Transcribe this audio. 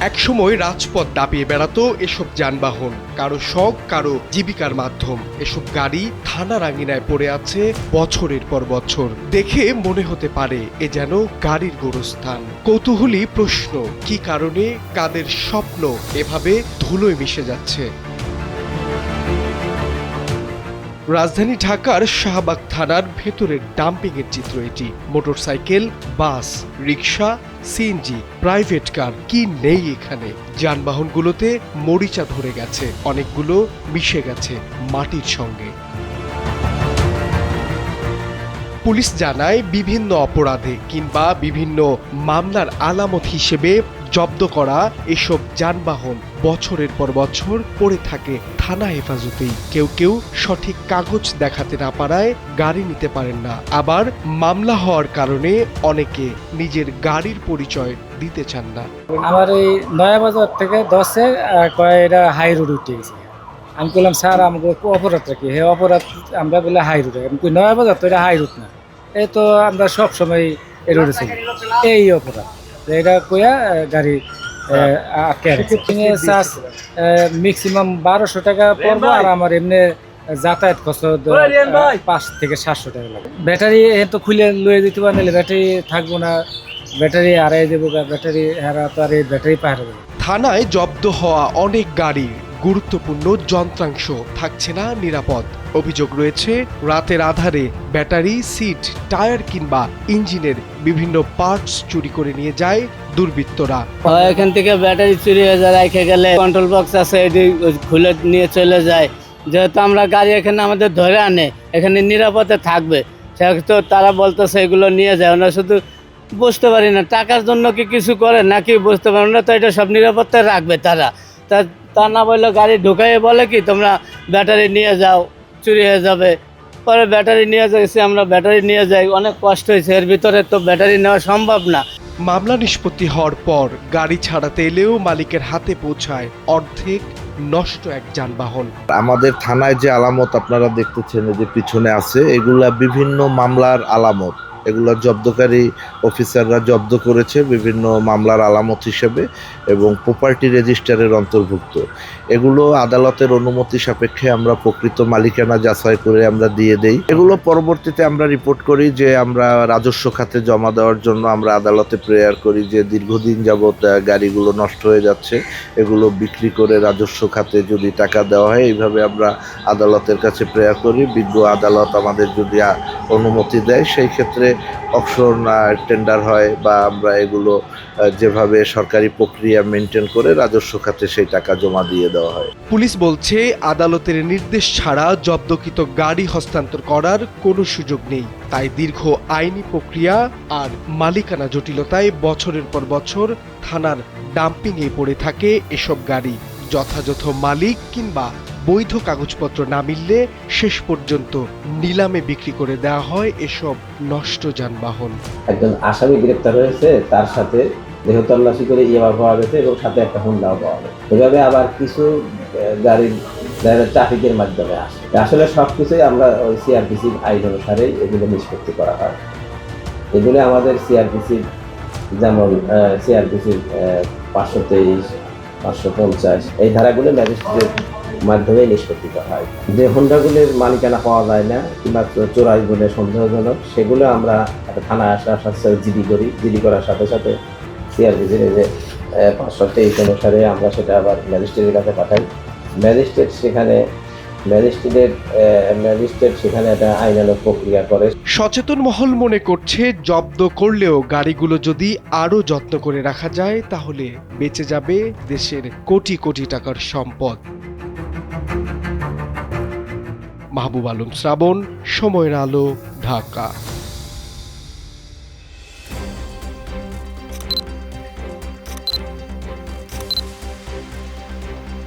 একসময় রাজপথ দাপিয়ে বেড়াতো এসব যানবাহন, কারো শখ, কারো জীবিকার মাধ্যম। এসব গাড়ি থানার আঙিনায় পড়ে আছে বছরের পর বছর। দেখে মনে হতে পারে এ যেন গাড়ির গোরস্থান। কৌতূহলী প্রশ্ন, কি কারণে, কাদের স্বপ্ন এভাবে ধুলোয় মিশে যাচ্ছে? রাজধানী ঢাকার শাহবাগ থানার ভেতরের ডাম্পিংয়ের চিত্র এটি। মোটরসাইকেল, বাস, রিকশা, সিএনজি, প্রাইভেট কার, কি নেই এখানে। যানবাহনগুলোতে মরিচা ধরে গেছে, অনেকগুলো মিশে গেছে মাটির সঙ্গে। পুলিশ জানায় বিভিন্ন অপরাধে কিংবা বিভিন্ন মামলার আলামত হিসেবে জব্দ করা এসব যানবাহন বছরের পর বছর পড়ে থাকে থানা হেফাজতেই। কেউ কেউ সঠিক কাগজ দেখাতে না পারায় গাড়ি নিতে পারেন না, আবার মামলা হওয়ার কারণে অনেকে নিজের গাড়ির পরিচয় দিতে চান না। আমার এই নয়াবাজার থেকে 10-এ কয় এটা হাই রোড উঠে গেছে। আমি বললাম স্যার আমাকে অপরাধটা কি? হ্যাঁ অপরাধ আমরা বলে হাই রোড। আমি কই নয়াবাজার তো এটা হাই রোড না, এই তো আমরা সবসময় এই রোডে চলি, এই অপরাধ। এটা কইয়া গাড়ি আটকে চার্জ ম্যাক্সিমাম 1200 টাকা পড়বো, আর আমার এমনি যাতায়াত খরচ 500 থেকে 700 টাকা লাগে। ব্যাটারি তো খুলে লয়ে দিতে পারে, নাহলে ব্যাটারি থাকবো না, ব্যাটারি হারাই দেবো, ব্যাটারি হারা তো আর এই ব্যাটারি পাহারা দেবো। থানায় জব্দ হওয়া অনেক গাড়ির গুরুত্বপূর্ণ যন্ত্রাংশ থাকছে না নিরাপদ। অভিযোগ রয়েছে রাতের আধারে ব্যাটারি, সিট, টায়ার কিংবা ইঞ্জিনের বিভিন্ন পার্টস চুরি করে নিয়ে যায় দুর্বৃত্তরা। এখান থেকে ব্যাটারি চুরি হয়ে যায়, রেখে গেলে কন্ট্রোল বক্স আছে এটি খুলে নিয়ে চলে যায়। যেহেতু আমরা গাড়ি এখানে আমাদের ধরে আনে, এখানে নিরাপদে থাকবে, সেহেতু তারা বলতেছে এগুলো নিয়ে যায়। ওরা শুধু বুঝতে পারি না টাকার জন্য কি কিছু করে নাকি বুঝতে পারি না। তো এটা সব নিরাপত্তায় রাখবে তারা, তা না বললে গাড়ি ঢুকাইয়ে বলে কি তোমরা ব্যাটারি নিয়ে যাও, চুরি হয়ে যাবে। পরে ব্যাটারি নিয়ে যাইছি, আমরা ব্যাটারি নিয়ে যাই, অনেক কষ্ট হয়েছে। এর ভিতরে তো ব্যাটারি নেওয়া সম্ভব না। মামলা নিষ্পত্তি হওয়ার পর গাড়ি ছাড়াতে এলেও মালিকের হাতে পৌঁছায় অর্ধেক নষ্ট এক যানবাহন। আমাদের থানায় যে আলামত আপনারা দেখতেছেন যে পিছনে আছে, এগুলা বিভিন্ন মামলার আলামত। এগুলো জব্দকারী অফিসাররা জব্দ করেছে বিভিন্ন মামলার আলামত হিসেবে এবং প্রপার্টি রেজিস্টারের অন্তর্ভুক্ত। এগুলো আদালতের অনুমতি সাপেক্ষে আমরা প্রকৃত মালিকানা যাচাই করে আমরা দিয়ে দেই। এগুলো পরবর্তীতে আমরা রিপোর্ট করি যে আমরা রাজস্ব খাতে জমা দেওয়ার জন্য আমরা আদালতে প্রেয়ার করি যে দীর্ঘদিন যাবৎ গাড়িগুলো নষ্ট হয়ে যাচ্ছে, এগুলো বিক্রি করে রাজস্ব খাতে যদি টাকা দেওয়া হয়, এইভাবে আমরা আদালতের কাছে প্রেয়ার করি। বিজ্ঞ আদালত আমাদের যদি অনুমতি দেয়, সেই ক্ষেত্রে অকশন টেন্ডার হয় বা আমরা এগুলো যেভাবে সরকারি প্রক্রিয়া মেনটেন করে রাজস্ব খাতে সেই টাকা জমা দিয়ে দেওয়া হয়। পুলিশ বলছে আদালতের নির্দেশ ছাড়া জব্দকৃত গাড়ি হস্তান্তর করার কোনো সুযোগ নেই। তাই দীর্ঘ আইনি প্রক্রিয়া আর মালিকানা জটিলতায় বছরের পর বছর থানার ডাম্পিংয়ে পড়ে থাকে এসব গাড়ি। যথাযথ মালিক কিংবা বৈধ কাগজপত্র না মিললে শেষ পর্যন্ত নিলামে বিক্রি করে দেওয়া হয় এসব নষ্ট যানবাহন। একজন আসামি গ্রেপ্তার হয়েছে, তার সাথে দেহ তল্লাশি করে ইয়াবা পাওয়া গেছে এবং সাথে একটা হুন্ডাও পাওয়া গেছে। এভাবে আবার কিছু গাড়ির ট্রাফিকের মাধ্যমে আসে। আসলে সবকিছুই আমরা ওই সিআরপিসি আইন অনুসারে এগুলো নিষ্পত্তি করা হয়। এগুলো আমাদের সিআরপিসি, যেমন সিআরপিসির 523, 550 এই ধারাগুলো ম্যাজিস্ট্রেটের মাধ্যমে নিষ্পত্তি করা হয়। যে হোন্ডাগুলির মালিকানা পাওয়া যায় না কিংবা চোরাই বলে সন্দেহজনক, সেগুলো আমরা একটা থানায় আসার জিডি করি। জিডি করার সাথে সাথে সিআরপিসির যে 523 অনুসারে আমরা সেটা আবার ম্যাজিস্ট্রেটের কাছে পাঠাই। ম্যাজিস্ট্রেট সেখানে একটা আইনানুগ প্রক্রিয়া করে। সচেতন মহল মনে করছে জব্দ করলেও গাড়িগুলো যদি আরো যত্ন করে রাখা যায় তাহলে বেঁচে যাবে দেশের কোটি কোটি টাকার সম্পদ। মাহবুব আলম শ্রাবণ, সময়ের আলো, ঢাকা।